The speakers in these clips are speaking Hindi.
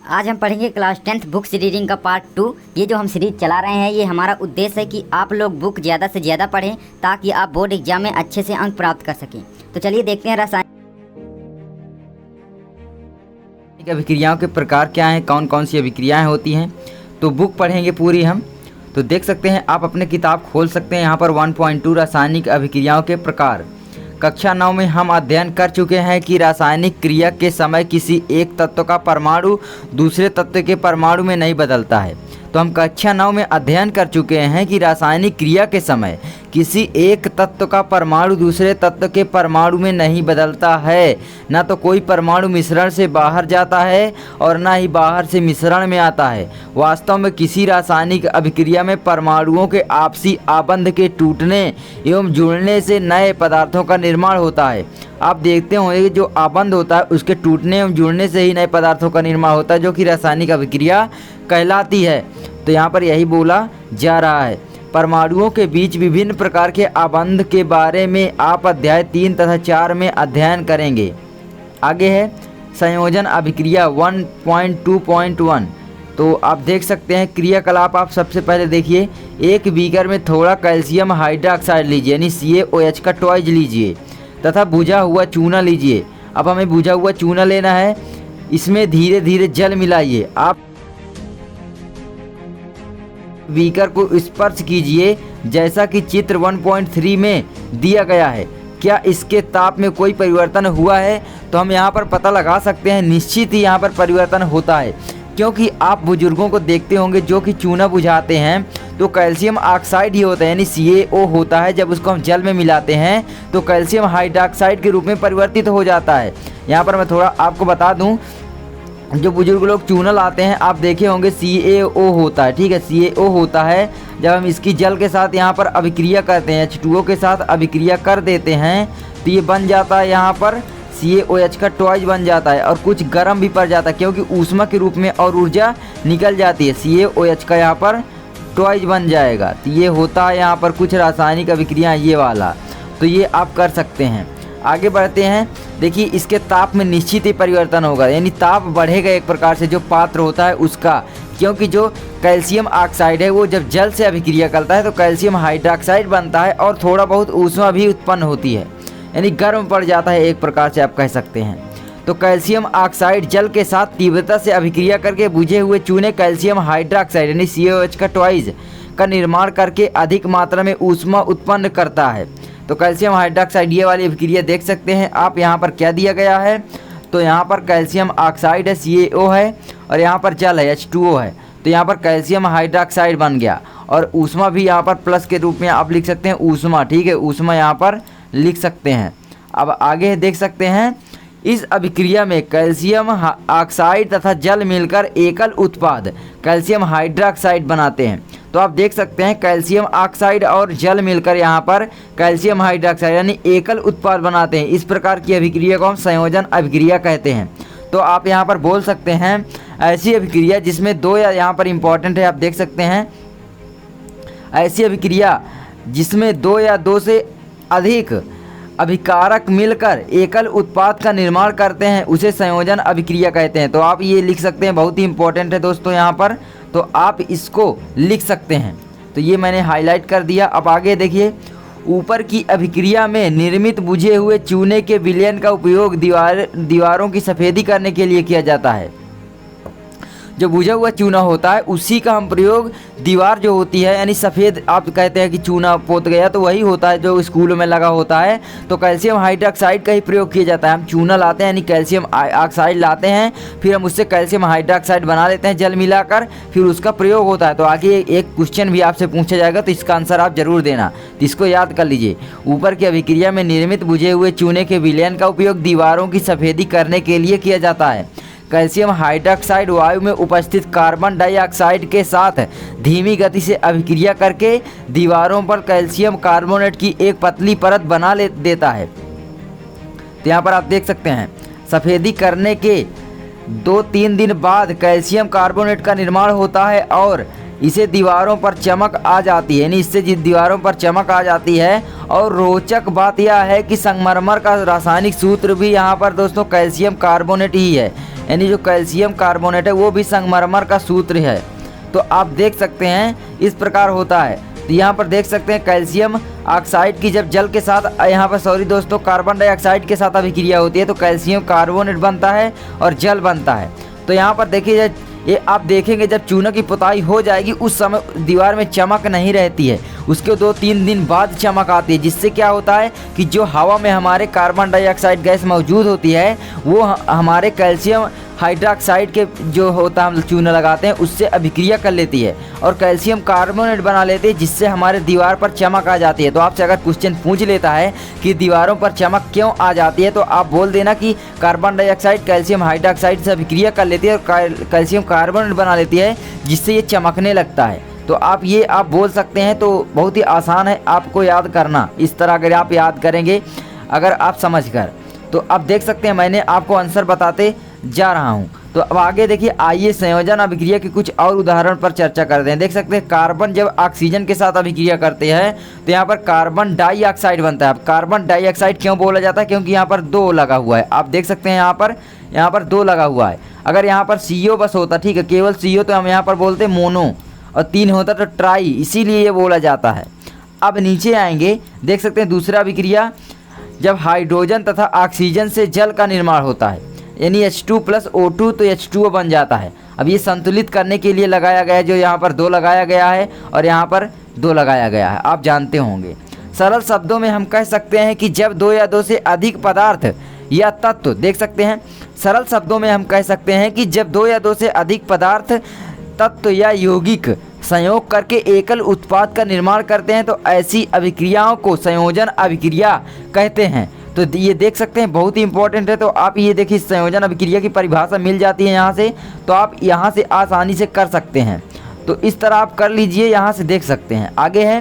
आज हम पढ़ेंगे क्लास 10th बुक्स रीडिंग का पार्ट 2। ये जो हम सीरीज चला रहे हैं, ये हमारा उद्देश्य है कि आप लोग बुक ज़्यादा से ज़्यादा पढ़ें ताकि आप बोर्ड एग्जाम में अच्छे से अंक प्राप्त कर सकें। तो चलिए देखते हैं रासायनिक अभिक्रियाओं के प्रकार क्या हैं, कौन कौन सी अभिक्रियाएं होती हैं। तो बुक पढ़ेंगे पूरी हम। तो देख सकते हैं, आप अपने किताब खोल सकते हैं। यहाँ पर 1.2 रासायनिक अभिक्रियाओं के प्रकार। कक्षा 9 में हम अध्ययन कर चुके हैं कि रासायनिक क्रिया के समय किसी एक तत्व का परमाणु दूसरे तत्व के परमाणु में नहीं बदलता है। तो हम कक्षा 9 में अध्ययन कर चुके हैं कि रासायनिक क्रिया के समय किसी एक तत्व का परमाणु दूसरे तत्व के परमाणु में नहीं बदलता है। ना तो कोई परमाणु मिश्रण से बाहर जाता है और ना ही बाहर से मिश्रण में आता है। वास्तव में किसी रासायनिक अभिक्रिया में परमाणुओं के आपसी आबंध के टूटने एवं जुड़ने से नए पदार्थों का निर्माण होता है। आप देखते होंगे जो आबंध होता है उसके टूटने एवं जुड़ने से ही नए पदार्थों का निर्माण होता है, जो कि रासायनिक अभिक्रिया कहलाती है। तो यहाँ पर यही बोला जा रहा है। परमाणुओं के बीच विभिन्न प्रकार के आबंध के बारे में आप अध्याय 3 तथा 4 में अध्ययन करेंगे। आगे है संयोजन अभिक्रिया 1.2.1। तो आप देख सकते हैं क्रियाकलाप। आप सबसे पहले देखिए, एक बीकर में थोड़ा कैल्शियम हाइड्रोक्साइड लीजिए यानी CaOH का टॉयज लीजिए तथा भुजा हुआ चूना लीजिए। अब हमें भुजा हुआ चूना लेना है। इसमें धीरे धीरे जल मिलाइए। आप बीकर को स्पर्श कीजिए जैसा कि चित्र 1.3 में दिया गया है। क्या इसके ताप में कोई परिवर्तन हुआ है? तो हम यहाँ पर पता लगा सकते हैं, निश्चित ही यहाँ पर परिवर्तन होता है, क्योंकि आप बुजुर्गों को देखते होंगे जो कि चूना बुझाते हैं तो कैल्शियम ऑक्साइड ही होता है यानी CaO होता है। जब उसको हम जल में मिलाते हैं तो कैल्शियम हाइड्रोक्साइड के रूप में परिवर्तित हो जाता है। यहाँ पर मैं थोड़ा आपको बता दूँ, जो बुजुर्ग लोग चूना लाते हैं आप देखे होंगे CaO होता है, ठीक है, CaO होता है। जब हम इसकी जल के साथ यहाँ पर अभिक्रिया करते हैं, H2O के साथ अभिक्रिया कर देते हैं तो ये बन जाता है, यहाँ पर CaOH का टॉयज बन जाता है और कुछ गर्म भी पड़ जाता है क्योंकि ऊष्मा के रूप में और ऊर्जा निकल जाती है। CaOH का यहाँ पर टॉयज बन जाएगा। तो ये होता है यहाँ पर कुछ रासायनिक अभिक्रिया, ये वाला। तो ये आप कर सकते हैं। आगे बढ़ते हैं। देखिए, इसके ताप में निश्चित ही परिवर्तन होगा, यानी ताप बढ़ेगा एक प्रकार से जो पात्र होता है उसका, क्योंकि जो कैल्शियम ऑक्साइड है वो जब जल से अभिक्रिया करता है तो कैल्शियम हाइड्रोक्साइड बनता है और थोड़ा बहुत ऊष्मा भी उत्पन्न होती है, यानी गर्म पड़ जाता है एक प्रकार से आप कह सकते हैं। तो कैल्शियम ऑक्साइड जल के साथ तीव्रता से अभिक्रिया करके बुझे हुए चूने कैल्शियम हाइड्रोक्साइड यानी CaOH का टॉयज का निर्माण करके अधिक मात्रा में ऊष्मा उत्पन्न करता है। तो कैल्शियम हाइड्रोक्साइड ये वाली अभिक्रिया देख सकते हैं आप। यहाँ पर क्या दिया गया है, तो यहाँ पर कैल्शियम ऑक्साइड है, CaO है, और यहाँ पर जल है, H2O है। तो यहाँ पर कैल्शियम हाइड्रोक्साइड बन गया और ऊष्मा भी यहाँ पर प्लस के रूप में आप लिख सकते हैं ऊष्मा, ठीक है, ऊष्मा यहाँ पर लिख सकते हैं। अब आगे देख सकते हैं, इस अभिक्रिया में कैल्शियम ऑक्साइड तथा जल मिलकर एकल उत्पाद कैल्शियम हाइड्रोक्साइड बनाते हैं। तो आप देख सकते हैं कैल्शियम ऑक्साइड और जल मिलकर यहाँ पर कैल्शियम हाइड्रोक्साइड यानी एकल उत्पाद बनाते हैं। इस प्रकार की अभिक्रिया को हम संयोजन अभिक्रिया कहते हैं। तो आप यहाँ पर बोल सकते हैं ऐसी अभिक्रिया जिसमें दो, या यहाँ पर इंपॉर्टेंट है, आप देख सकते हैं ऐसी अभिक्रिया जिसमें दो या दो से अधिक अभिकारक मिलकर एकल उत्पाद का निर्माण करते हैं उसे संयोजन अभिक्रिया कहते हैं। तो आप ये लिख सकते हैं, बहुत ही इंपॉर्टेंट है दोस्तों यहाँ पर, तो आप इसको लिख सकते हैं। तो ये मैंने हाईलाइट कर दिया। अब आगे देखिए, ऊपर की अभिक्रिया में निर्मित बुझे हुए चूने के विलयन का उपयोग दीवारों की सफ़ेदी करने के लिए किया जाता है। जो बुझा हुआ चूना होता है उसी का हम प्रयोग दीवार जो होती है यानी सफ़ेद, आप कहते हैं कि चूना पोत गया, तो वही होता है जो स्कूलों में लगा होता है। तो कैल्शियम हाइड्रोक्साइड का ही प्रयोग किया जाता है। हम चूना लाते हैं यानी कैल्शियम ऑक्साइड लाते हैं, फिर हम उससे कैल्शियम हाइड्रोक्साइड बना लेते हैं जल मिलाकर, फिर उसका प्रयोग होता है। तो आगे एक क्वेश्चन भी आपसे पूछा जाएगा तो इसका आंसर आप जरूर देना, तो इसको याद कर लीजिए। ऊपर की अभिक्रिया में निर्मित बुझे हुए चूने के विलयन का उपयोग दीवारों की सफ़ेदी करने के लिए किया जाता है। कैल्शियम हाइड्रोक्साइड वायु में उपस्थित कार्बन डाइऑक्साइड के साथ धीमी गति से अभिक्रिया करके दीवारों पर कैल्शियम कार्बोनेट की एक पतली परत बना देता है। तो यहाँ पर आप देख सकते हैं सफ़ेदी करने के 2-3 दिन बाद कैल्शियम कार्बोनेट का निर्माण होता है और इसे दीवारों पर चमक आ जाती है, यानी इससे दीवारों पर चमक आ जाती है। और रोचक बात यह है कि संगमरमर का रासायनिक सूत्र भी यहाँ पर दोस्तों कैल्शियम कार्बोनेट ही है, यानी जो कैल्शियम कार्बोनेट है वो भी संगमरमर का सूत्र है। तो आप देख सकते हैं इस प्रकार होता है। तो यहाँ पर देख सकते हैं कैल्शियम ऑक्साइड की जब जल के साथ यहाँ पर सॉरी दोस्तों कार्बन डाइऑक्साइड के साथ अभिक्रिया होती है तो कैल्शियम कार्बोनेट बनता है और जल बनता है। तो यहाँ पर देखिए ये आप देखेंगे जब चूना की पुताई हो जाएगी उस समय दीवार में चमक नहीं रहती है, उसके 2-3 दिन बाद चमक आती है, जिससे क्या होता है कि जो हवा में हमारे कार्बन डाइऑक्साइड गैस मौजूद होती है वो हमारे कैल्शियम हाइड्रोक्साइड के जो होता है हम चूना लगाते हैं उससे अभिक्रिया कर लेती है और कैल्शियम कार्बोनेट बना लेती है, जिससे हमारे दीवार पर चमक आ जाती है। तो आपसे अगर क्वेश्चन पूछ लेता है कि दीवारों पर चमक क्यों आ जाती है तो आप बोल देना कि कार्बन डाइऑक्साइड कैल्शियम हाइड्रोक्साइड से अभिक्रिया कर लेती है और कैल्शियम कार्बोनेट बना लेती है, जिससे ये चमकने लगता है। तो आप बोल सकते हैं। तो बहुत ही आसान है आपको याद करना, इस तरह अगर आप याद करेंगे अगर आप समझ कर। तो अब देख सकते हैं मैंने आपको आंसर बताते जा रहा हूं। तो अब आगे देखिए, आइए संयोजन अभिक्रिया के कुछ और उदाहरण पर चर्चा करते हैं। देख सकते हैं कार्बन जब ऑक्सीजन के साथ अभिक्रिया करते हैं तो यहाँ पर कार्बन डाइऑक्साइड बनता है। अब कार्बन डाइऑक्साइड क्यों बोला जाता है? क्योंकि यहाँ पर 2 लगा हुआ है। आप देख सकते हैं यहाँ पर 2 लगा हुआ है। अगर यहाँ पर CO बस होता, ठीक है, केवल CO तो हम यहाँ पर बोलते मोनो, और 3 होता तो ट्राई, इसीलिए ये बोला जाता है। अब नीचे आएंगे, देख सकते हैं दूसरा अभिक्रिया जब हाइड्रोजन तथा ऑक्सीजन से जल का निर्माण होता है, यानी H2 + O2 तो H2O बन जाता है। अब ये संतुलित करने के लिए लगाया गया है, जो यहाँ पर 2 लगाया गया है और यहाँ पर 2 लगाया गया है, आप जानते होंगे। सरल शब्दों में हम कह सकते हैं कि जब 2 या 2 से अधिक पदार्थ या तत्व, देख सकते हैं सरल शब्दों में हम कह सकते हैं कि जब 2 या 2 से अधिक पदार्थ तत्व या यौगिक संयोग करके एकल उत्पाद का निर्माण करते हैं तो ऐसी अभिक्रियाओं को संयोजन अभिक्रिया कहते हैं। तो ये देख सकते हैं बहुत ही इंपॉर्टेंट है। तो आप ये देखिए संयोजन अभिक्रिया की परिभाषा मिल जाती है यहाँ से, तो आप यहाँ से आसानी से कर सकते हैं। तो इस तरह आप कर लीजिए, यहाँ से देख सकते हैं। आगे है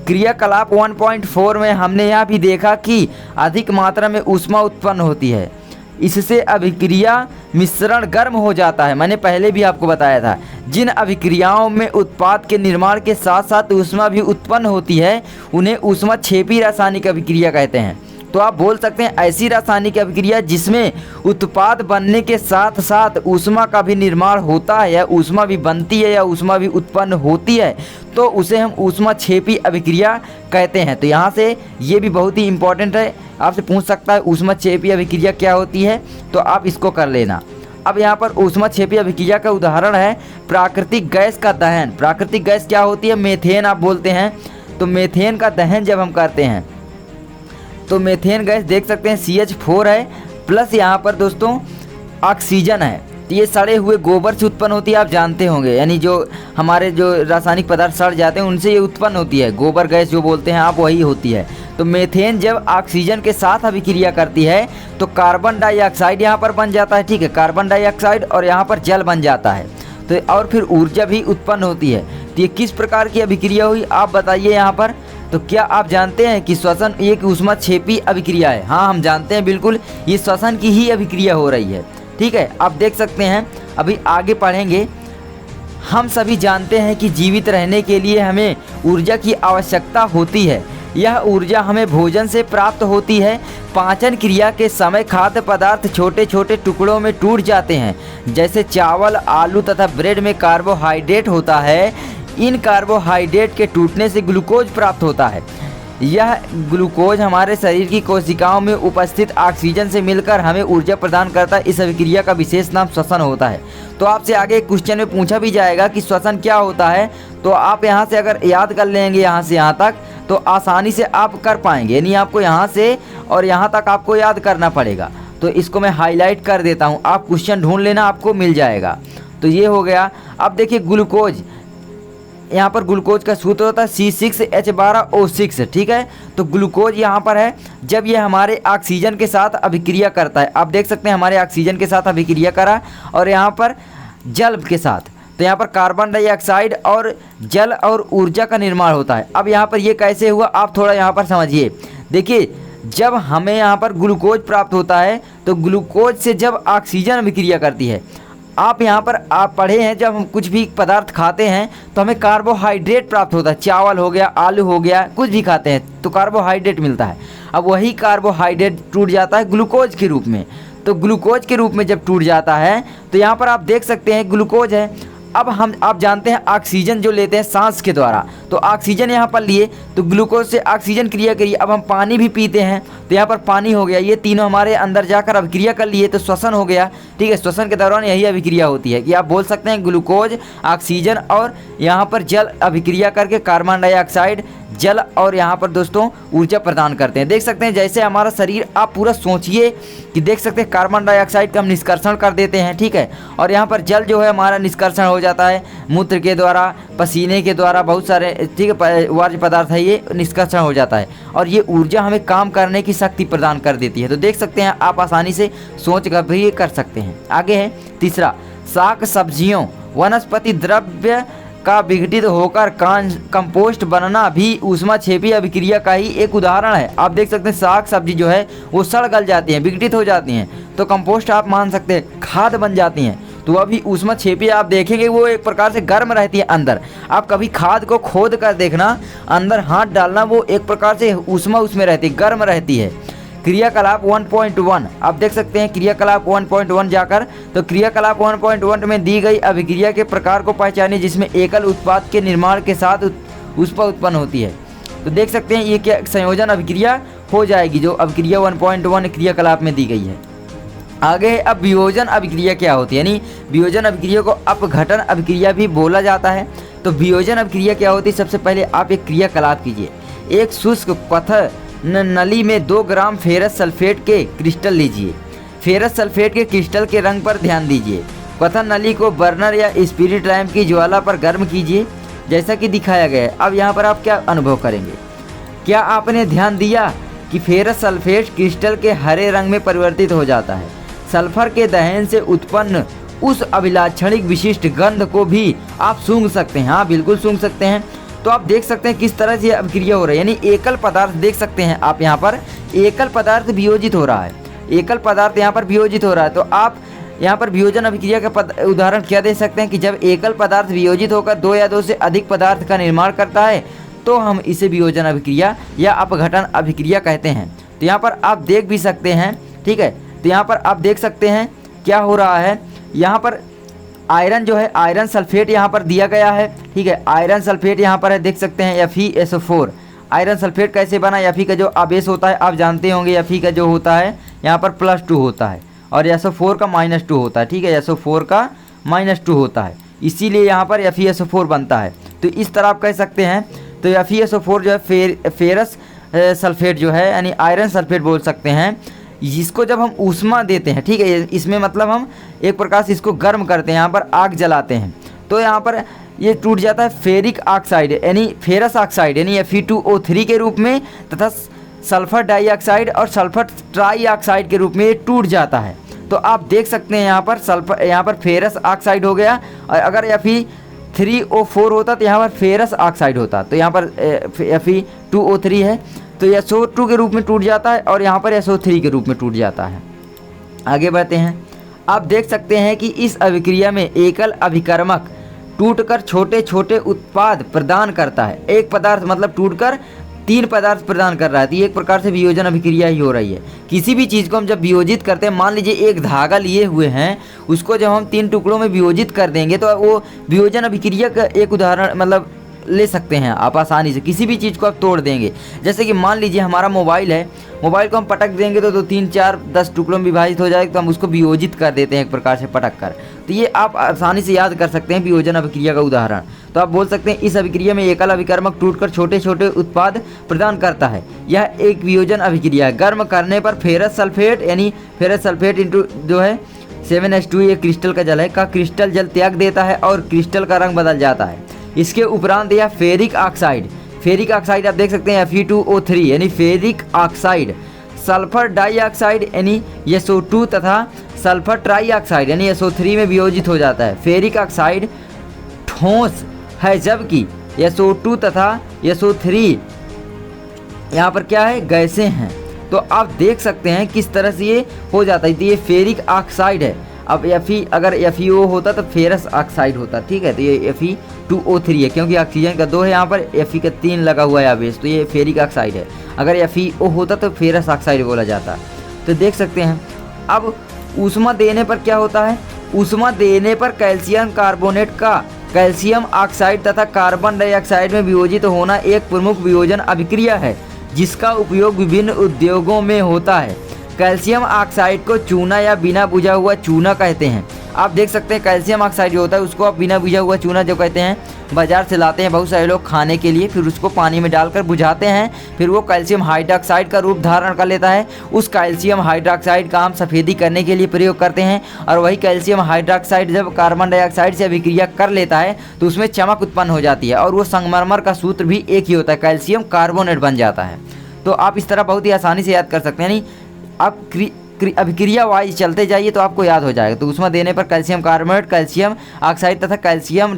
क्रियाकलाप 1.4 में हमने यहाँ भी देखा कि अधिक मात्रा में ऊष्मा उत्पन्न होती है, इससे अभिक्रिया मिश्रण गर्म हो जाता है। मैंने पहले भी आपको बताया था, जिन अभिक्रियाओं में उत्पाद के निर्माण के साथ साथ ऊष्मा भी उत्पन्न होती है उन्हें ऊष्माक्षेपी रासायनिक अभिक्रिया कहते हैं। तो आप बोल सकते हैं ऐसी रासायनिक अभिक्रिया जिसमें उत्पाद बनने के साथ साथ ऊष्मा का भी निर्माण होता है या ऊष्मा भी बनती है या ऊष्मा भी उत्पन्न होती है, तो उसे हम ऊष्माक्षेपी अभिक्रिया कहते हैं। तो यहाँ से ये भी बहुत ही इंपॉर्टेंट है, आपसे पूछ सकता है ऊष्माक्षेपी अभिक्रिया क्या होती है, तो आप इसको कर लेना। अब यहाँ पर ऊष्माक्षेपी अभिक्रिया का उदाहरण है प्राकृतिक गैस का दहन। प्राकृतिक गैस क्या होती है? मेथेन आप बोलते हैं। तो मेथेन का दहन जब हम करते हैं तो मेथेन गैस देख सकते हैं CH4 है प्लस यहाँ पर दोस्तों ऑक्सीजन है। तो ये सड़े हुए गोबर से उत्पन्न होती है, आप जानते होंगे, यानी जो हमारे जो रासायनिक पदार्थ सड़ जाते हैं उनसे ये उत्पन्न होती है। गोबर गैस जो बोलते हैं आप, वही होती है। तो मेथेन जब ऑक्सीजन के साथ अभिक्रिया करती है तो कार्बन डाइऑक्साइड यहाँ पर बन जाता है, ठीक है, कार्बन डाइऑक्साइड, और यहाँ पर जल बन जाता है। तो और फिर ऊर्जा भी उत्पन्न होती है। तो ये किस प्रकार की अभिक्रिया हुई आप बताइए यहाँ पर। तो क्या आप जानते हैं कि श्वसन एक ऊष्माक्षेपी अभिक्रिया है? हाँ, हम जानते हैं, बिल्कुल ये श्वसन की ही अभिक्रिया हो रही है, ठीक है। आप देख सकते हैं, अभी आगे पढ़ेंगे। हम सभी जानते हैं कि जीवित रहने के लिए हमें ऊर्जा की आवश्यकता होती है। यह ऊर्जा हमें भोजन से प्राप्त होती है। पाचन क्रिया के समय खाद्य पदार्थ छोटे छोटे टुकड़ों में टूट जाते हैं, जैसे चावल, आलू तथा ब्रेड में कार्बोहाइड्रेट होता है। इन कार्बोहाइड्रेट के टूटने से ग्लूकोज प्राप्त होता है। यह ग्लूकोज हमारे शरीर की कोशिकाओं में उपस्थित ऑक्सीजन से मिलकर हमें ऊर्जा प्रदान करता है। इस अभिक्रिया का विशेष नाम श्वसन होता है। तो आपसे आगे एक क्वेश्चन में पूछा भी जाएगा कि श्वसन क्या होता है, तो आप यहाँ से अगर याद कर लेंगे यहाँ से यहाँ तक तो आसानी से आप कर पाएंगे, यानी आपको यहाँ से और यहाँ तक आपको याद करना पड़ेगा। तो इसको मैं हाईलाइट कर देता हूँ, आप क्वेश्चन ढूंढ लेना, आपको मिल जाएगा। तो ये हो गया। अब देखिए ग्लूकोज, यहाँ पर ग्लूकोज का सूत्र होता है C6H12O6, ठीक है। तो ग्लूकोज यहाँ पर है जब ये हमारे ऑक्सीजन के साथ अभिक्रिया करता है। आप देख सकते हैं हमारे ऑक्सीजन के साथ अभिक्रिया करा और यहाँ पर जल के साथ, तो यहाँ पर कार्बन डाइऑक्साइड और जल और ऊर्जा का निर्माण होता है। अब यहाँ पर ये कैसे हुआ आप थोड़ा यहाँ पर समझिए। देखिए जब हमें यहाँ पर ग्लूकोज प्राप्त होता है तो ग्लूकोज से जब ऑक्सीजन अभिक्रिया करती है, आप यहाँ पर आप पढ़े हैं जब हम कुछ भी पदार्थ खाते हैं तो हमें कार्बोहाइड्रेट प्राप्त होता है। चावल हो गया, आलू हो गया, कुछ भी खाते हैं तो कार्बोहाइड्रेट मिलता है। अब वही कार्बोहाइड्रेट टूट जाता है ग्लूकोज के रूप में। तो ग्लूकोज के रूप में जब टूट जाता है तो यहाँ पर आप देख सकते हैं ग्लूकोज है। अब आप जानते हैं ऑक्सीजन जो लेते हैं सांस के द्वारा, तो ऑक्सीजन यहाँ पर लिए तो ग्लूकोज से ऑक्सीजन क्रिया करिए, अब हम पानी भी पीते हैं तो यहाँ पर पानी हो गया, ये तीनों हमारे अंदर जाकर अभिक्रिया कर लिए तो श्वसन हो गया। ठीक है, श्वसन के दौरान यही अभिक्रिया होती है कि आप बोल सकते हैं ग्लूकोज, ऑक्सीजन और यहाँ पर जल अभिक्रिया करके कार्बन डाइऑक्साइड, जल और यहाँ पर दोस्तों ऊर्जा प्रदान करते हैं। देख सकते हैं जैसे हमारा शरीर, आप पूरा सोचिए कि देख सकते हैं कार्बन डाइऑक्साइड का हम निष्कर्षण कर देते हैं। ठीक है, और यहाँ पर जल जो है हमारा निष्कर्षण हो जाता है मूत्र के द्वारा, पसीने के द्वारा, बहुत सारे ठीक है वर्ज्य पदार्थ है ये निष्कर्षण हो जाता है और ये ऊर्जा हमें काम करने की शक्ति प्रदान कर देती है। तो देख सकते हैं आप आसानी से सोच कर भी कर सकते हैं। आगे है तीसरा, शाक सब्जियों वनस्पति द्रव्य का विघटित होकर कंपोस्ट बनना भी ऊष्माक्षेपी अभिक्रिया का ही एक उदाहरण है। आप देख सकते हैं साग सब्जी जो है वो सड़ गल जाती हैं, विघटित हो जाती हैं, तो कंपोस्ट आप मान सकते हैं, खाद बन जाती हैं। तो वह भी ऊष्माक्षेपी आप देखेंगे वो एक प्रकार से गर्म रहती है अंदर। आप कभी खाद को खोद कर देखना, अंदर हाथ डालना, वो एक प्रकार से ऊष्मा उसमें रहती है, गर्म रहती है। क्रियाकलाप 1.1 आप देख सकते हैं क्रियाकलाप 1.1 जाकर, तो क्रियाकलाप 1.1 में दी गई अभिक्रिया के प्रकार को पहचानिए जिसमें एकल उत्पाद के निर्माण के साथ ऊष्मा उत्पन्न होती है। तो देख सकते हैं ये क्या संयोजन अभिक्रिया हो जाएगी जो अभिक्रिया 1.1 क्रियाकलाप में दी गई है। आगे है अब वियोजन अभिक्रिया क्या होती है, यानी वियोजन अभिक्रिया को अपघटन अभिक्रिया भी बोला जाता है। तो वियोजन अभिक्रिया क्या होती है, सबसे पहले आप एक क्रियाकलाप कीजिए। एक शुष्क पत्थर नली में 2 ग्राम फेरस सल्फेट के क्रिस्टल लीजिए। फेरस सल्फेट के क्रिस्टल के रंग पर ध्यान दीजिए। पत्थर नली को बर्नर या स्पिरिट लैंप की ज्वाला पर गर्म कीजिए जैसा कि दिखाया गया है। अब यहाँ पर आप क्या अनुभव करेंगे, क्या आपने ध्यान दिया कि फेरस सल्फेट क्रिस्टल के हरे रंग में परिवर्तित हो जाता है। सल्फर के दहन से उत्पन्न उस अभिलाक्षणिक विशिष्ट गंध को भी आप सूंघ सकते हैं। हाँ बिल्कुल सूंघ सकते हैं। तो आप देख सकते हैं किस तरह से ये अभिक्रिया हो रही है, यानी एकल पदार्थ देख सकते हैं आप यहाँ पर एकल पदार्थ वियोजित हो रहा है, एकल पदार्थ यहाँ पर वियोजित हो रहा है। तो आप यहाँ पर वियोजन अभिक्रिया का उदाहरण क्या दे सकते हैं कि जब एकल पदार्थ वियोजित होकर 2 या 2 से अधिक पदार्थ का निर्माण करता है तो हम इसे वियोजन अभिक्रिया या अपघटन अभिक्रिया कहते हैं। तो यहाँ पर आप देख भी सकते हैं। ठीक है, तो यहाँ पर आप देख सकते हैं क्या हो रहा है, यहाँ पर आयरन जो है, आयरन सल्फेट यहाँ पर दिया गया है। ठीक है, आयरन सल्फेट यहाँ पर है, देख सकते हैं FeSO4। आयरन सल्फेट कैसे बना, Fe का जो आवेश होता है आप जानते होंगे, Fe का जो होता है यहाँ पर +2 होता है और SO4 का -2 होता है। ठीक है, SO4 का -2 होता है, इसीलिए यहाँ पर FeSO4 बनता है। तो इस तरह आप कह सकते हैं। तो FeSO4 जो है फेरस सल्फेट जो है, यानी आयरन सल्फेट बोल सकते हैं, जिसको जब हम ऊष्मा देते हैं, ठीक है, इसमें मतलब हम एक प्रकार से इसको गर्म करते हैं, यहाँ पर आग जलाते हैं, तो यहाँ पर ये टूट जाता है फेरिक ऑक्साइड यानी फेरस ऑक्साइड यानी Fe2O3 के रूप में, तथा सल्फर डाइऑक्साइड और सल्फर ट्राईऑक्साइड के रूप में ये टूट जाता है। तो आप देख सकते हैं यहाँ पर फेरस ऑक्साइड हो गया, और अगर Fe3O4 होता तो यहाँ पर फेरस ऑक्साइड होता। तो यहाँ पर Fe2O3 है तो SO2 के रूप में टूट जाता है और यहाँ पर SO3 के रूप में टूट जाता है। आगे बढ़ते हैं। आप देख सकते हैं कि इस अभिक्रिया में एकल अभिकर्मक टूटकर छोटे छोटे उत्पाद प्रदान करता है। एक पदार्थ मतलब टूटकर 3 पदार्थ प्रदान कर रहा है, तो ये एक प्रकार से वियोजन अभिक्रिया ही हो रही है। किसी भी चीज़ को हम जब वियोजित करते हैं, मान लीजिए एक धागा लिए हुए हैं, उसको जब हम 3 टुकड़ों में वियोजित कर देंगे तो वो वियोजन अभिक्रिया का एक उदाहरण मतलब ले सकते हैं आप आसानी से। किसी भी चीज़ को आप तोड़ देंगे, जैसे कि मान लीजिए हमारा मोबाइल है, मोबाइल को हम पटक देंगे तो 2, 3, 4, 10 टुकड़ों में विभाजित हो जाएगा, तो हम उसको वियोजित कर देते हैं एक प्रकार से पटक कर। तो ये आप आसानी से याद कर सकते हैं वियोजन अभिक्रिया का उदाहरण। तो आप बोल सकते हैं इस अभिक्रिया में एकल अभिकर्मक टूटकर छोटे छोटे उत्पाद प्रदान करता है, यह एक वियोजन अभिक्रिया है। गर्म करने पर फेरस सल्फेट यानी फेरस सल्फेट इंटू जो है 7H2 ये क्रिस्टल का जल है का क्रिस्टल जल त्याग देता है और क्रिस्टल का रंग बदल जाता है। इसके उपरांत यह फेरिक ऑक्साइड आप देख सकते हैं Fe2O3 यानी फेरिक ऑक्साइड, सल्फर डाइऑक्साइड यानी SO2 तथा सल्फर ट्राईऑक्साइड यानी SO3 में वियोजित हो जाता है। फेरिक ऑक्साइड ठोस है जबकि SO2 तथा SO3 यहाँ पर क्या है, गैसें हैं। तो आप देख सकते हैं किस तरह से ये हो जाता है। तो ये फेरिक ऑक्साइड है। अब अगर FeO होता तो फेरस ऑक्साइड होता, ठीक है। तो ये Fe2O3 है क्योंकि ऑक्सीजन का 2 है, यहाँ पर Fe का 3 लगा हुआ है आवेश, तो ये फेरिक ऑक्साइड है। अगर FeO होता तो फेरस ऑक्साइड बोला जाता। तो देख सकते हैं अब ऊष्मा देने पर क्या होता है? ऊष्मा देने पर कैल्शियम कार्बोनेट का कैल्शियम ऑक्साइड तथा कार्बन डाइऑक्साइड में वियोजित होना एक प्रमुख वियोजन अभिक्रिया है जिसका उपयोग विभिन्न उद्योगों में होता है। कैल्शियम ऑक्साइड को चूना या बिना बुझा हुआ चूना कहते हैं। आप देख सकते हैं कैल्शियम ऑक्साइड जो होता है उसको आप बिना बुझा हुआ चूना जो कहते हैं, बाजार से लाते हैं बहुत सारे लोग खाने के लिए, फिर उसको पानी में डालकर बुझाते हैं, फिर वो कैल्शियम हाइड्रोक्साइड का रूप धारण कर लेता है। उस कैल्शियम हाइड्रोक्साइड का हम सफ़ेदी करने के लिए प्रयोग करते हैं और वही कैल्शियम हाइड्रोक्साइड जब कार्बन डाइऑक्साइड से अभिक्रिया कर लेता है तो उसमें चमक उत्पन्न हो जाती है और वो संगमरमर का सूत्र भी एक ही होता है, कैल्शियम कार्बोनेट बन जाता है। तो आप इस तरह बहुत ही आसानी से याद कर सकते हैं। यानी आप अभिक्रिया वाइज चलते जाइए तो आपको याद हो जाएगा। तो ऊष्मा देने पर कैल्शियम कार्बोनेट, कैल्शियम ऑक्साइड तथा कैल्शियम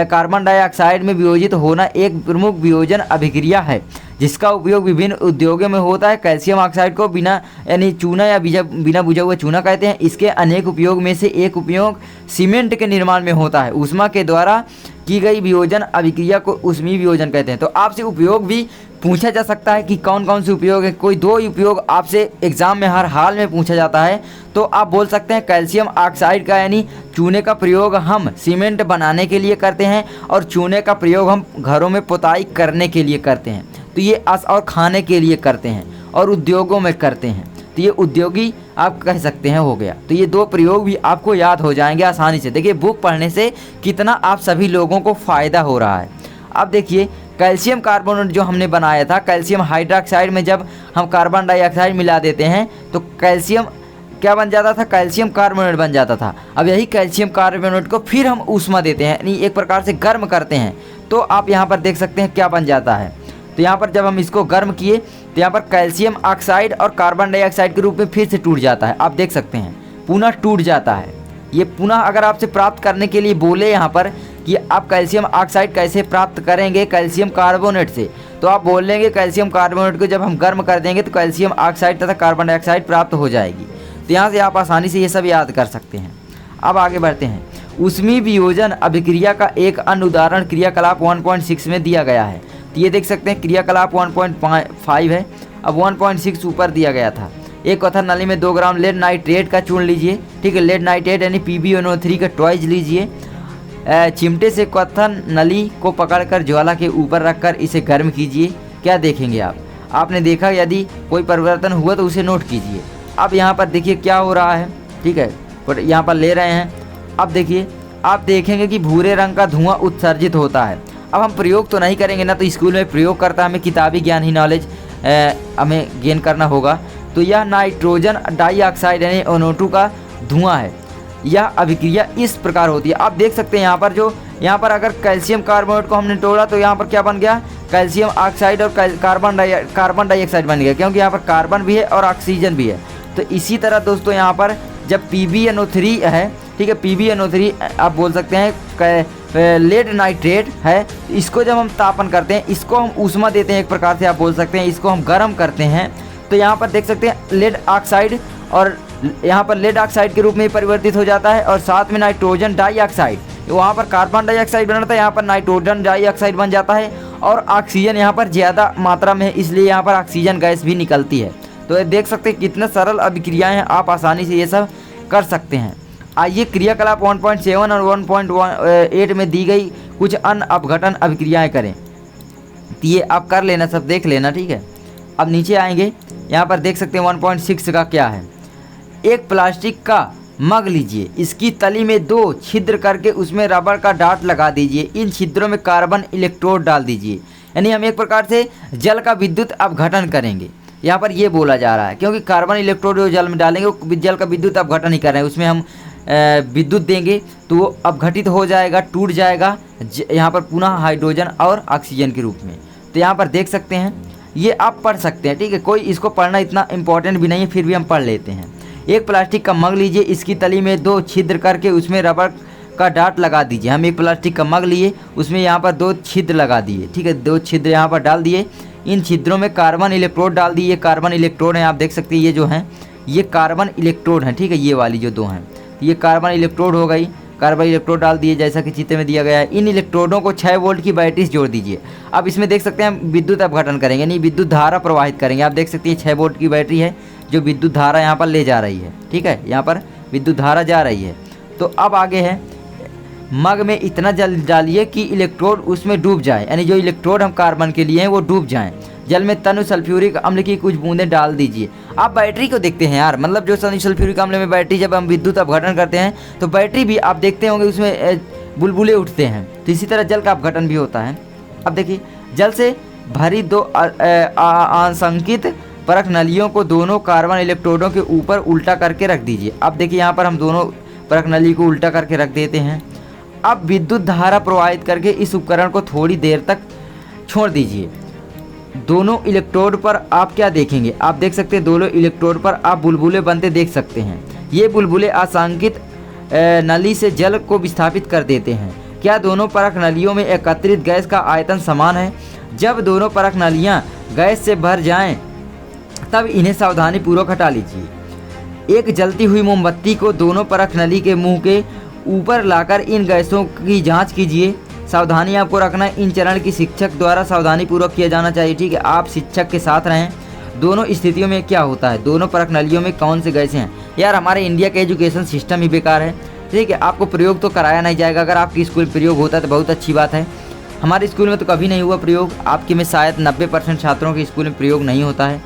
कार्बन डाइऑक्साइड में वियोजित होना एक प्रमुख वियोजन अभिक्रिया है जिसका उपयोग विभिन्न उद्योगों में होता है। कैल्शियम ऑक्साइड को बिना यानी चूना या बिना बुझा हुआ चूना कहते हैं। इसके अनेक उपयोग में से एक उपयोग सीमेंट के निर्माण में होता है। ऊष्मा के द्वारा की गई वियोजन अभिक्रिया को ऊष्मीय वियोजन कहते हैं। तो आपसे उपयोग भी पूछा जा सकता है कि कौन कौन से उपयोग है। कोई दो उपयोग आपसे एग्जाम में हर हाल में पूछा जाता है तो आप बोल सकते हैं कैल्शियम ऑक्साइड का यानी चूने का प्रयोग हम सीमेंट बनाने के लिए करते हैं और चूने का प्रयोग हम घरों में पुताई करने के लिए करते हैं। तो ये और खाने के लिए करते हैं और उद्योगों में करते हैं। तो ये उद्योगी आप कह सकते हैं हो गया। तो ये दो प्रयोग भी आपको याद हो जाएंगे आसानी से। देखिए बुक पढ़ने से कितना आप सभी लोगों को फ़ायदा हो रहा है। अब देखिए कैल्शियम कार्बोनेट जो हमने बनाया था, कैल्शियम हाइड्रोक्साइड में जब हम कार्बन डाइऑक्साइड मिला देते हैं तो कैल्शियम क्या बन जाता था? कैल्शियम कार्बोनेट बन जाता था। अब यही कैल्शियम कार्बोनेट को फिर हम ऊष्मा देते हैं यानी एक प्रकार से गर्म करते हैं तो आप यहाँ पर देख सकते हैं क्या बन जाता है। तो यहाँ पर जब हम इसको गर्म किए तो यहाँ पर कैल्शियम ऑक्साइड और कार्बन डाइऑक्साइड के रूप में फिर से टूट जाता है। आप देख सकते हैं पुनः टूट जाता है। ये पुनः अगर आपसे प्राप्त करने के लिए बोले यहाँ पर कि आप कैल्शियम ऑक्साइड कैसे प्राप्त करेंगे कैल्शियम कार्बोनेट से, तो आप बोल लेंगे कैल्शियम कार्बोनेट को जब हम गर्म कर देंगे तो कैल्शियम ऑक्साइड तथा कार्बन डाइऑक्साइड प्राप्त हो जाएगी। तो यहाँ से आप आसानी से ये सब याद कर सकते हैं। अब आगे बढ़ते हैं। ऊष्मीय वियोजन अभिक्रिया का एक अन्य उदाहरण क्रियाकलाप 1.6 में दिया गया है। तो ये देख सकते हैं क्रियाकलाप 1.5 है। अब 1.6 ऊपर दिया गया था। एक क्वथन नली में 2 ग्राम लेड नाइट्रेट का चूर्ण लीजिए, ठीक है, लेड नाइट्रेट यानी PbNO3 का ट्वाइज लीजिए। चिमटे से क्वथन नली को पकड़कर ज्वाला के ऊपर रखकर इसे गर्म कीजिए। क्या देखेंगे आप? आपने देखा यदि कोई परिवर्तन हुआ तो उसे नोट कीजिए। अब यहाँ पर देखिए क्या हो रहा है, ठीक है, पर यहाँ पर ले रहे हैं। अब देखिए आप देखेंगे कि भूरे रंग का धुआं उत्सर्जित होता है। अब हम प्रयोग तो नहीं करेंगे ना, तो स्कूल में प्रयोग करता हमें किताबी ज्ञान ही नॉलेज हमें गेन करना होगा। तो यह नाइट्रोजन डाइऑक्साइड यानी NO2 का धुआं है। यह अभिक्रिया इस प्रकार होती है। आप देख सकते हैं यहाँ पर अगर कैल्शियम कार्बोनेट को हमने तोड़ा तो यहाँ पर क्या बन गया? कैल्शियम ऑक्साइड और कार्बन डाइऑक्साइड बन गया, क्योंकि यहाँ पर कार्बन भी है और ऑक्सीजन भी है। तो इसी तरह दोस्तों यहाँ पर जब PbNO3 है, ठीक है, PbNO3 आप बोल सकते हैं लेड नाइट्रेट है, इसको जब हम तापन करते हैं, इसको हम ऊष्मा देते हैं एक प्रकार से आप बोल सकते हैं, इसको हम गर्म करते हैं। तो यहाँ पर देख सकते हैं लेड ऑक्साइड और यहाँ पर लेड ऑक्साइड के रूप में परिवर्तित हो जाता है और साथ में नाइट्रोजन डाइऑक्साइड, वहाँ पर कार्बन डाइऑक्साइड बना था, यहाँ पर नाइट्रोजन डाइऑक्साइड बन जाता है और ऑक्सीजन यहाँ पर ज़्यादा मात्रा में है, इसलिए यहाँ पर ऑक्सीजन गैस भी निकलती है। तो ये देख सकते हैं कितने सरल अभिक्रियाएँ हैं, आप आसानी से ये सब कर सकते हैं। आइए क्रियाकलाप 1.7 और 1.8 में दी गई कुछ अन्य अपघटन अभिक्रियाएँ करें। तो ये आप कर लेना, सब देख लेना, ठीक है। अब नीचे आएंगे, यहाँ पर देख सकते हैं 1.6 का क्या है। एक प्लास्टिक का मग लीजिए, इसकी तली में 2 छिद्र करके उसमें रबड़ का डाट लगा दीजिए। इन छिद्रों में कार्बन इलेक्ट्रोड डाल दीजिए, यानी हम एक प्रकार से जल का विद्युत अपघटन करेंगे। यहाँ पर ये बोला जा रहा है क्योंकि कार्बन इलेक्ट्रोड जो जल में डालेंगे वो जल का विद्युत अपघटन ही कर रहे हैं, उसमें हम विद्युत देंगे तो वो अपघटित हो जाएगा, टूट जाएगा यहाँ पर पुनः हाइड्रोजन और ऑक्सीजन के रूप में। तो यहाँ पर देख सकते हैं, ये आप पढ़ सकते हैं, ठीक है, कोई इसको पढ़ना इतना इम्पोर्टेंट भी नहीं है, फिर भी हम पढ़ लेते हैं। एक प्लास्टिक का मग लीजिए, इसकी तली में 2 छिद्र करके उसमें रबड़ का डाट लगा दीजिए। हम एक प्लास्टिक का मग लिए, उसमें यहाँ पर 2 छिद्र लगा दिए, ठीक है, 2 छिद्र यहाँ पर डाल दिए। इन छिद्रों में कार्बन इलेक्ट्रोड डाल दिए। कार्बन इलेक्ट्रोड हैं, आप देख सकते हैं ये जो हैं ये कार्बन इलेक्ट्रोड हैं, ठीक है, ये वाली जो 2 हैं ये कार्बन इलेक्ट्रोड हो गई। कार्बन इलेक्ट्रोड डाल दिए जैसा कि चित्र में दिया गया है। इन इलेक्ट्रोडों को 6 वोल्ट की बैटरी से जोड़ दीजिए। अब इसमें देख सकते हैं हम विद्युत अपघटन करेंगे, यानी विद्युत धारा प्रवाहित करेंगे। आप देख सकते हैं 6 वोल्ट की बैटरी है जो विद्युत धारा यहाँ पर ले जा रही है। ठीक है, यहाँ पर विद्युत धारा जा रही है। तो अब आगे है, मग में इतना जल डालिए कि इलेक्ट्रोड उसमें डूब जाए, यानी जो इलेक्ट्रोड हम कार्बन के लिए हैं वो डूब जाएं। जल में तनु सल्फ्यूरिक अम्ल की कुछ बूंदें डाल दीजिए। आप बैटरी को देखते हैं यार, मतलब जो तनु सल्फ्यूरिक अम्ल में बैटरी, जब हम विद्युत अपघटन करते हैं तो बैटरी भी आप देखते होंगे उसमें बुलबुले उठते हैं। तो इसी तरह जल का अपघटन भी होता है। अब देखिए, जल से भरी दो आसंकित परख नलियों को दोनों कार्बन इलेक्ट्रोडों के ऊपर उल्टा करके रख दीजिए। अब देखिए, यहाँ पर हम दोनों परख नली को उल्टा करके रख देते हैं। अब विद्युत धारा प्रवाहित करके इस उपकरण को थोड़ी देर तक छोड़ दीजिए। दोनों इलेक्ट्रोड पर आप क्या देखेंगे, आप देख सकते हैं दोनों इलेक्ट्रोड पर आप बुलबुले बनते देख सकते हैं। ये बुलबुले आसंकित नली से जल को विस्थापित कर देते हैं। क्या दोनों परख नलियों में एकत्रित गैस का आयतन समान है? जब दोनों परख नलियां गैस से भर जाएं, तब इन्हें सावधानी पूर्वक हटा लीजिए। एक जलती हुई मोमबत्ती को दोनों परख नली के मुंह के ऊपर लाकर इन गैसों की जांच कीजिए। सावधानी आपको रखना है, इन चरण की शिक्षक द्वारा सावधानी पूर्वक किया जाना चाहिए। ठीक है, आप शिक्षक के साथ रहें। दोनों स्थितियों में क्या होता है, दोनों परख नलियों में कौन से गैसें हैं? यार हमारे इंडिया का एजुकेशन सिस्टम ही बेकार है। ठीक है, आपको प्रयोग तो कराया नहीं जाएगा। अगर आपकी स्कूल प्रयोग होता है तो बहुत अच्छी बात है। हमारे स्कूल में तो कभी नहीं हुआ प्रयोग। आपके में शायद 90% छात्रों के स्कूल में प्रयोग नहीं होता है,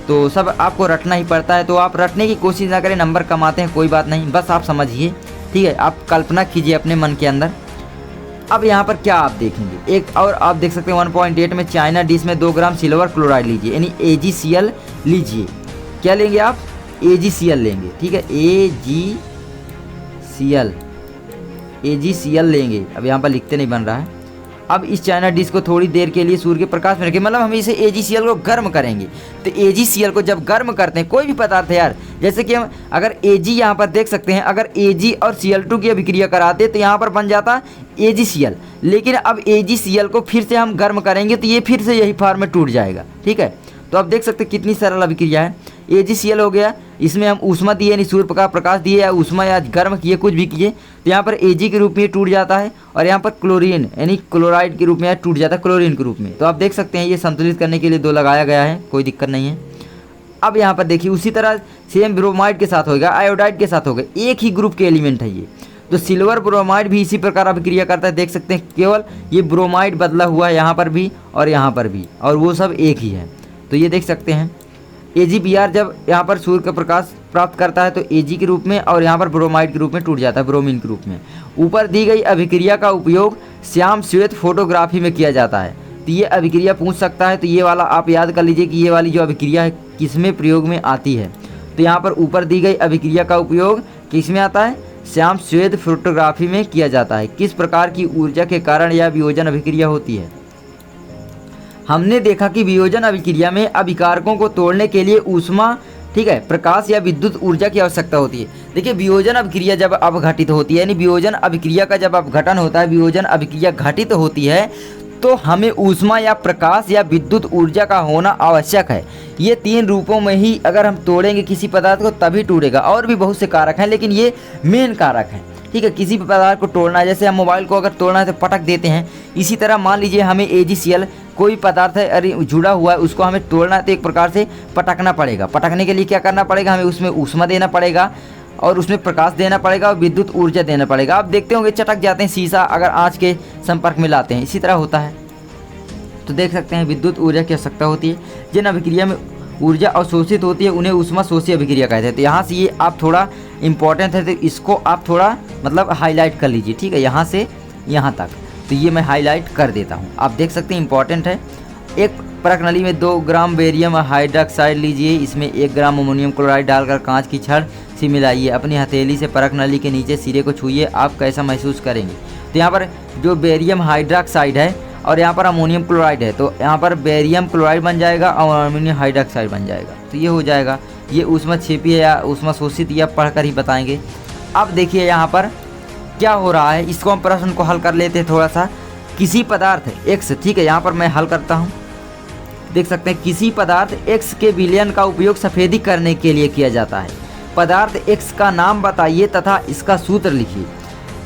तो सब आपको रटना ही पड़ता है। तो आप रटने की कोशिश ना करें, नंबर कम आते हैं कोई बात नहीं, बस आप समझिए। ठीक है, आप कल्पना कीजिए अपने मन के अंदर। अब यहाँ पर क्या आप देखेंगे, एक और आप देख सकते हैं 1.8 में चाइना डिश में 2 ग्राम सिल्वर क्लोराइड लीजिए, यानी AgCl लीजिए। क्या लेंगे आप? AgCl लेंगे। ठीक है, AgCl लेंगे। अब यहाँ पर लिखते नहीं बन रहा है। अब इस चाइना डिश को थोड़ी देर के लिए सूर्य के प्रकाश में रखें, मतलब हम इसे AgCl को गर्म करेंगे। तो AgCl को जब गर्म करते हैं, कोई भी पदार्थ है यार, जैसे कि हम अगर Ag यहाँ पर देख सकते हैं, अगर Ag और Cl2 की अभिक्रिया कराते तो यहाँ पर बन जाता AgCl। लेकिन अब AgCl को फिर से हम गर्म करेंगे तो ये फिर से यही फॉर्म में टूट जाएगा। ठीक है, तो आप देख सकते हैं कितनी सरल अभिक्रिया है। AgCl हो गया, इसमें हम ऊष्मा दिए, यानी सूर्य का प्रकाश दिए या ऊष्मा या गर्म किए, कुछ भी किए, तो यहाँ पर Ag के रूप में टूट जाता है। और यहाँ पर क्लोरीन यानी क्लोराइड के रूप में टूट जाता है, क्लोरीन के रूप में। तो आप देख सकते हैं ये संतुलित करने के लिए 2 लगाया गया है, कोई दिक्कत नहीं है। अब यहाँ पर देखिए, उसी तरह सेम ब्रोमाइड के साथ होगा, आयोडाइड के साथ होगा, एक ही ग्रुप के एलिमेंट है ये। तो सिल्वर ब्रोमाइड भी इसी प्रकार अभिक्रिया करता है, देख सकते हैं। केवल ये ब्रोमाइड बदला हुआ है यहाँ पर भी और यहाँ पर भी, और वो सब एक ही है। तो ये देख सकते हैं AgBr जब यहाँ पर सूर्य का प्रकाश प्राप्त करता है तो Ag के रूप में, और यहाँ पर ब्रोमाइड के रूप में टूट जाता है, ब्रोमीन के रूप में। ऊपर दी गई अभिक्रिया का उपयोग श्याम श्वेत फोटोग्राफी में किया जाता है। तो ये अभिक्रिया पूछ सकता है, तो ये वाला आप याद कर लीजिए कि ये वाली जो अभिक्रिया है किसमें प्रयोग में आती है। तो यहाँ पर ऊपर दी गई अभिक्रिया का उपयोग किस में आता है? श्याम श्वेत फोटोग्राफी में किया जाता है। किस प्रकार की ऊर्जा के कारण यह वियोजन अभिक्रिया होती है? हमने देखा कि वियोजन अभिक्रिया में अभिकारकों को तोड़ने के लिए ऊष्मा, ठीक है, प्रकाश या विद्युत ऊर्जा की आवश्यकता होती है। देखिए, वियोजन अभिक्रिया जब अपघटित होती है, यानी वियोजन अभिक्रिया का जब अपघटन होता है, वियोजन अभिक्रिया घटित होती है, तो हमें ऊष्मा या प्रकाश या विद्युत ऊर्जा का होना आवश्यक है। ये 3 रूपों में ही अगर हम तोड़ेंगे किसी पदार्थ को तभी टूटेगा। और भी बहुत से कारक हैं, लेकिन ये मेन कारक हैं। ठीक है, किसी भी पदार्थ को तोड़ना है, जैसे हम मोबाइल को अगर तोड़ना है तो पटक देते हैं। इसी तरह मान लीजिए हमें AgCl कोई पदार्थ है, अरे जुड़ा हुआ है, उसको हमें तोड़ना है तो एक प्रकार से पटकना पड़ेगा। पटकने के लिए क्या करना पड़ेगा? हमें उसमें ऊष्मा देना पड़ेगा और उसमें प्रकाश देना पड़ेगा और विद्युत ऊर्जा देना पड़ेगा। आप देखते होंगे चटक जाते हैं शीशा अगर आँच के संपर्क में लाते हैं, इसी तरह होता है। तो देख सकते हैं विद्युत ऊर्जा की आवश्यकता होती है। जिन अभिक्रिया में ऊर्जा अवशोषित होती है उन्हें ऊष्मा शोषी अभिक्रिया कहते हैं। तो यहाँ से ये आप थोड़ा इंपॉर्टेंट है, तो इसको आप थोड़ा मतलब हाईलाइट कर लीजिए। ठीक है, यहाँ से यहाँ तक, तो ये मैं हाईलाइट कर देता हूँ। आप देख सकते हैं इंपॉर्टेंट है। एक परख नली में 2 ग्राम बेरियम हाइड्रोक्साइड लीजिए, इसमें 1 ग्राम अमोनियम क्लोराइड डालकर कांच की छड़ से मिलाइए। अपनी हथेली से परख नली के नीचे सिरे को छूइए, आप कैसा महसूस करेंगे? तो यहाँ पर जो बेरियम हाइड्रोक्साइड है और यहाँ पर अमोनियम क्लोराइड है, तो यहाँ पर बेरियम क्लोराइड बन जाएगा और अमोनियम हाइड्रोक्साइड बन जाएगा। तो ये हो जाएगा। ये ऊष्मा छेपी है या ऊष्मा शोषित, ये पढ़कर ही बताएंगे। अब देखिए यहाँ पर क्या हो रहा है, इसको हम प्रश्न को हल कर लेते हैं थोड़ा सा। किसी पदार्थ X, ठीक है, यहाँ पर मैं हल करता हूँ। देख सकते हैं किसी पदार्थ X के विलयन का उपयोग सफ़ेदी करने के लिए किया जाता है। पदार्थ X का नाम बताइए तथा इसका सूत्र लिखिए।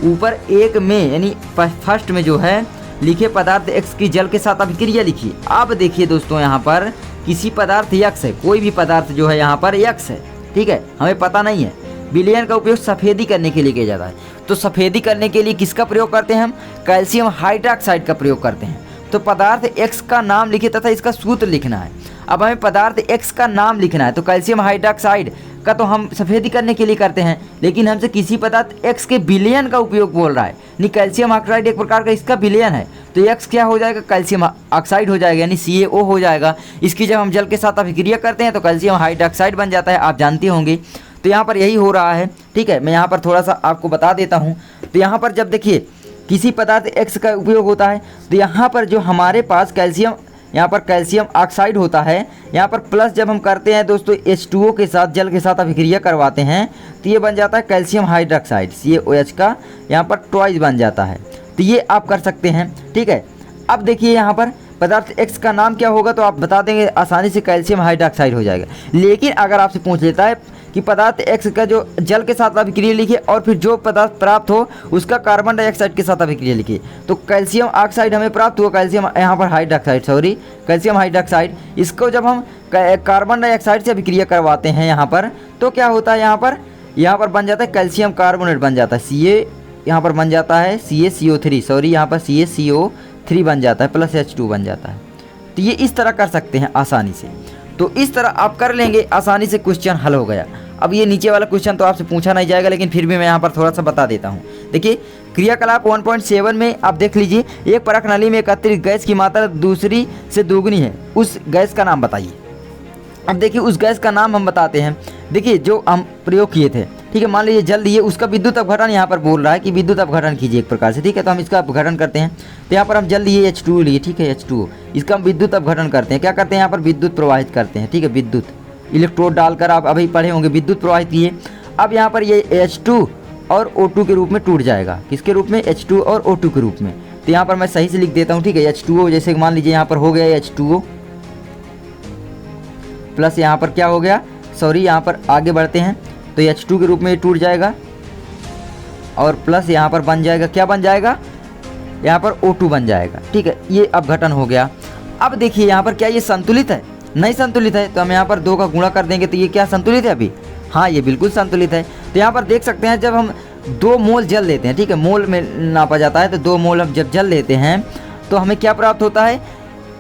ऊपर 1 में यानी फर्स्ट में जो है लिखे पदार्थ X की जल के साथ अभिक्रिया लिखिए। अब देखिए दोस्तों, यहाँ पर किसी पदार्थ X है, कोई भी पदार्थ जो है यहाँ पर X है, ठीक है, हमें पता नहीं है। विलयन का उपयोग सफ़ेदी करने के लिए किया जाता है, तो सफ़ेदी करने के लिए किसका प्रयोग करते हैं हम? कैल्शियम हाइड्रॉक्साइड का प्रयोग करते हैं। तो पदार्थ X का नाम लिखिए तथा इसका सूत्र लिखना है। अब हमें पदार्थ X का नाम लिखना है, तो कैल्शियम हाइड्रॉक्साइड का तो हम सफ़ेदी करने के लिए करते हैं, लेकिन हमसे किसी पदार्थ X के विलयन का उपयोग बोल रहा है। नहीं, कैल्शियम ऑक्साइड एक प्रकार का इसका विलयन है, तो X क्या हो जाएगा? कैल्शियम ऑक्साइड हो जाएगा, यानी CaO हो जाएगा। इसकी जब हम जल के साथ अभिक्रिया करते हैं तो कैल्शियम हाइड्रॉक्साइड बन जाता है, आप जानते होंगे। तो यहाँ पर यही हो रहा है, ठीक है। मैं यहाँ पर थोड़ा सा आपको बता देता हूँ। तो यहाँ पर जब देखिए किसी पदार्थ X का उपयोग होता है, तो यहाँ पर जो हमारे पास कैल्शियम, यहाँ पर कैल्शियम ऑक्साइड होता है, यहाँ पर प्लस जब हम करते हैं दोस्तों H2O के साथ, जल के साथ अभिक्रिया करवाते हैं, तो ये बन जाता है कैल्शियम हाइड्रॉक्साइड, CaOH का यहाँ पर ट्वाइस बन जाता है। तो ये आप कर सकते हैं, ठीक है। अब देखिए यहाँ पर पदार्थ X का नाम क्या होगा, तो आप बता देंगे आसानी से कैल्शियम हाइड्रॉक्साइड हो जाएगा। लेकिन अगर आपसे पूछ लेता है कि पदार्थ X का जो जल के साथ अभिक्रिया लिखिए और फिर जो पदार्थ प्राप्त हो उसका कार्बन डाइऑक्साइड के साथ अभिक्रिया लिखिए, तो कैल्शियम ऑक्साइड हमें प्राप्त हुआ, कैल्शियम यहाँ पर हाइड्रॉक्साइड, सॉरी कैल्शियम हाइड्रॉक्साइड। इसको जब हम कार्बन डाइऑक्साइड से अभिक्रिया करवाते हैं यहाँ पर, तो क्या होता है, यहाँ पर बन जाता है कैल्शियम कार्बोनेट बन जाता है, Ca यहाँ पर बन जाता है CaCO3, सॉरी यहाँ पर CaCO3 बन जाता है, प्लस H2 बन जाता है। तो ये इस तरह कर सकते हैं आसानी से। तो इस तरह आप कर लेंगे, आसानी से क्वेश्चन हल हो गया। अब ये नीचे वाला क्वेश्चन तो आपसे पूछा नहीं जाएगा, लेकिन फिर भी मैं यहाँ पर थोड़ा सा बता देता हूँ। देखिए क्रियाकलाप 1.7 में आप देख लीजिए, एक परख नली में एकत्रित गैस की मात्रा दूसरी से दोगुनी है, उस गैस का नाम बताइए। अब देखिए उस गैस का नाम हम बताते हैं। देखिए जो हम प्रयोग किए थे, ठीक है, मान लीजिए जल लिए, उसका विद्युत अपघटन यहाँ पर बोल रहा है कि विद्युत अपघटन कीजिए एक प्रकार से, ठीक है। तो हम इसका अपघटन करते हैं, तो यहाँ पर हम जल लिए H2O लिए, ठीक है, H2O, इसका हम विद्युत अपघटन करते हैं। क्या करते हैं, यहाँ पर विद्युत प्रवाहित करते हैं, ठीक है, विद्युत इलेक्ट्रोड डालकर, आप अभी पढ़े होंगे, विद्युत प्रवाहित किए। अब यहाँ पर ये H2 और O2 के रूप में टूट जाएगा, किसके रूप में? H2 और O2 के रूप में। तो यहाँ पर मैं सही से लिख देता हूँ, ठीक है, H2O, जैसे मान लीजिए यहाँ पर हो गया H2O प्लस यहाँ पर क्या हो गया, सॉरी यहाँ पर आगे बढ़ते हैं, तो H2 के रूप में ये टूट जाएगा और प्लस यहाँ पर बन जाएगा, क्या बन जाएगा, यहाँ पर O2 बन जाएगा, ठीक है। ये अपघटन हो गया। अब देखिए यहाँ पर क्या ये संतुलित है? नहीं संतुलित है, तो हम यहाँ पर 2 का गुणा कर देंगे, तो ये क्या संतुलित है अभी? हाँ, ये बिल्कुल संतुलित है। तो यहाँ पर देख सकते हैं जब हम 2 मोल जल लेते हैं, ठीक है, मोल में नापा जाता है, तो 2 मोल हम जब जल लेते हैं तो हमें क्या प्राप्त होता है,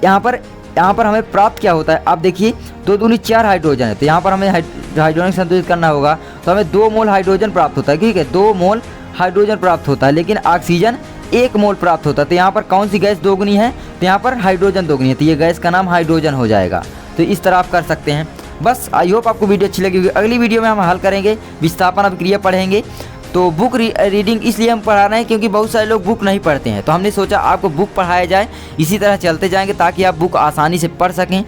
यहाँ पर हमें प्राप्त क्या होता है? आप देखिए 2 दूनी 4 हाइड्रोजन है, तो यहाँ पर हमें हाइड्रोजन संतुलित करना होगा, तो हमें 2 मोल हाइड्रोजन प्राप्त होता है, ठीक है, 2 मोल हाइड्रोजन प्राप्त होता है, लेकिन ऑक्सीजन 1 मोल प्राप्त होता है। तो यहाँ पर कौन सी गैस दोगुनी है? तो यहाँ पर हाइड्रोजन दोगुनी है, तो ये गैस का नाम हाइड्रोजन हो जाएगा। तो इस तरह आप कर सकते हैं। बस आई होप आपको वीडियो अच्छी लगी होगी। अगली वीडियो में हम हल करेंगे, विस्थापन अभिक्रिया पढ़ेंगे। तो बुक रीडिंग इसलिए हम पढ़ा रहे हैं क्योंकि बहुत सारे लोग बुक नहीं पढ़ते हैं, तो हमने सोचा आपको बुक पढ़ाया जाए। इसी तरह चलते जाएंगे ताकि आप बुक आसानी से पढ़ सकें,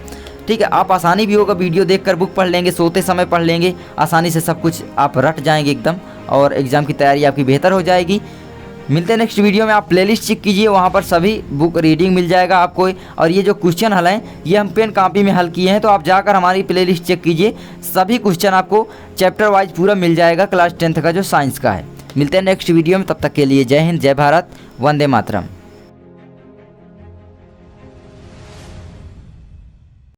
ठीक है। आप आसानी भी होगा, वीडियो देखकर बुक पढ़ लेंगे, सोते समय पढ़ लेंगे, आसानी से सब कुछ आप रट जाएंगे एकदम, और एग्ज़ाम की तैयारी आपकी बेहतर हो जाएगी। मिलते हैं नेक्स्ट वीडियो में। आप प्लेलिस्ट चेक कीजिए, वहाँ पर सभी बुक रीडिंग मिल जाएगा आपको। और ये जो क्वेश्चन हल हैं ये हम पेन कॉपी में हल किए हैं, तो आप जाकर हमारी प्लेलिस्ट चेक कीजिए, सभी क्वेश्चन आपको चैप्टर वाइज पूरा मिल जाएगा, क्लास 10th का जो साइंस का है। मिलते हैं नेक्स्ट वीडियो में, तब तक के लिए जय हिंद, जय भारत, वंदे मातरम।